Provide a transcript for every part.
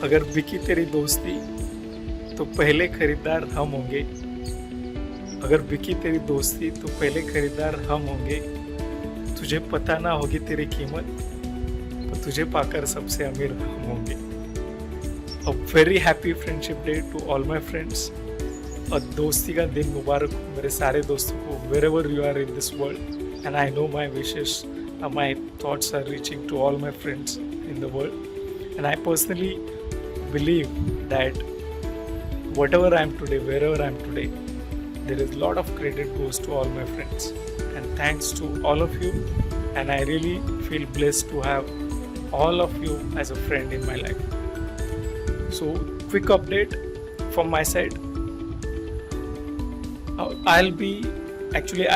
अगर बिकी तेरी दोस्ती तो पहले खरीदार हम होंगे। अगर बिकी तेरी दोस्ती तो पहले खरीदार हम होंगे। तुझे पता ना होगी तेरी कीमत, तो तुझे पाकर सबसे अमीर हम होंगे। A very happy friendship day to all my friends. और दोस्ती का दिन मुबारक हो मेरे सारे दोस्तों को, wherever you are in this world. And I know my wishes, my thoughts are reaching to all my friends in the world. And I personally believe that whatever I am today, wherever I am today, there is a lot of credit goes to all my friends. And thanks to all of you. And I really feel blessed to have all of you as a friend in my life. So, quick update from my side.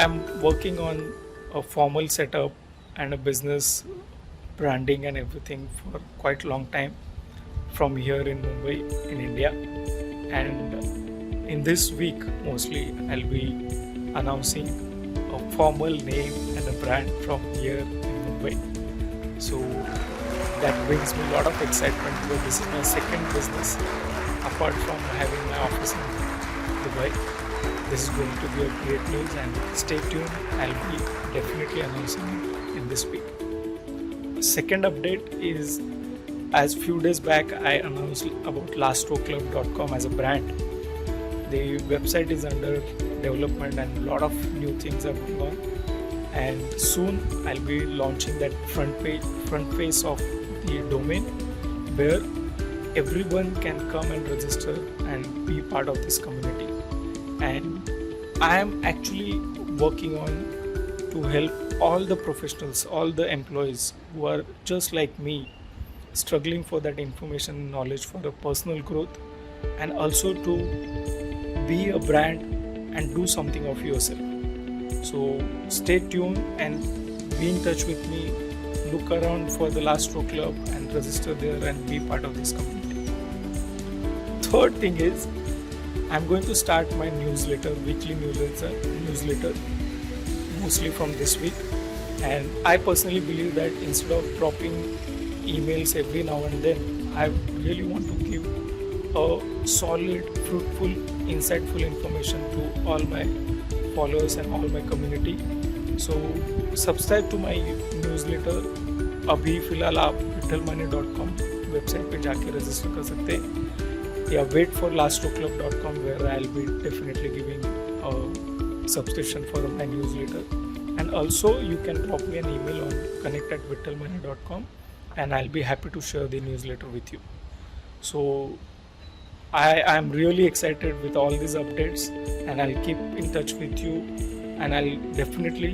I'm working on a formal setup and a business branding and everything for quite a long time from here in Mumbai in India. And in this week mostly I'll be announcing a formal name and a brand from here in Mumbai. So that brings me a lot of excitement because this is my second business apart from having my office in Dubai. This is going to be a great news and stay tuned. I'll be definitely announcing it in this week. Second update is, as few days back I announced about lastroclub.com as a brand. The website is under development and a lot of new things are going on. And soon I'll be launching that front face of the domain where everyone can come and register and be part of this community. And I am actually working on to help all the professionals, all the employees who are just like me, struggling for that information and knowledge for a personal growth, and also to be a brand and do something of yourself. So stay tuned and be in touch with me. Look around for the Lastro Club and register there and be part of this community. Third thing is, I'm going to start my newsletter, weekly newsletter, mostly from this week. And I personally believe that instead of dropping emails every now and then, I really want to give a solid, fruitful, insightful information to all my followers and all my community. So subscribe to my newsletter. अभी फिलहाल आप vittalmane.com website पे जाके register कर सकते हैं, या wait for lastroclub.com where I'll be definitely giving a subscription for my newsletter. And also you can drop me an email on connect@vittalmane.com and I'll be happy to share the newsletter with you. So I'm really excited with all these updates and I'll keep in touch with you and I'll definitely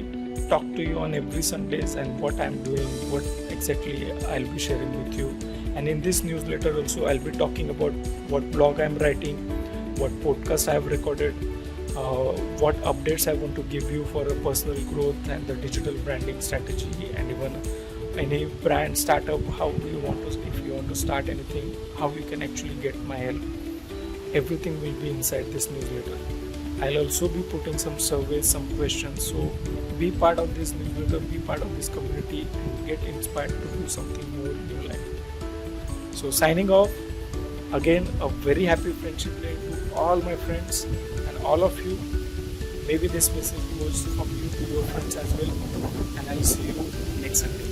talk to you on every Sundays and what I'm doing, what exactly I'll be sharing with you. And in this newsletter also I'll be talking about what blog I'm writing, what podcast I have recorded, what updates I want to give you for a personal growth and the digital branding strategy, and even any brand startup, how do you want to, if you want to start anything, how you can actually get my help. Everything will be inside this newsletter. I'll also be putting some surveys, some questions. So be part of this newsletter, be part of this community and get inspired to do something more in your life. So signing off, again a very happy friendship day to all my friends and all of you. Maybe this message goes from you to your friends as well. And I'll see you next Sunday.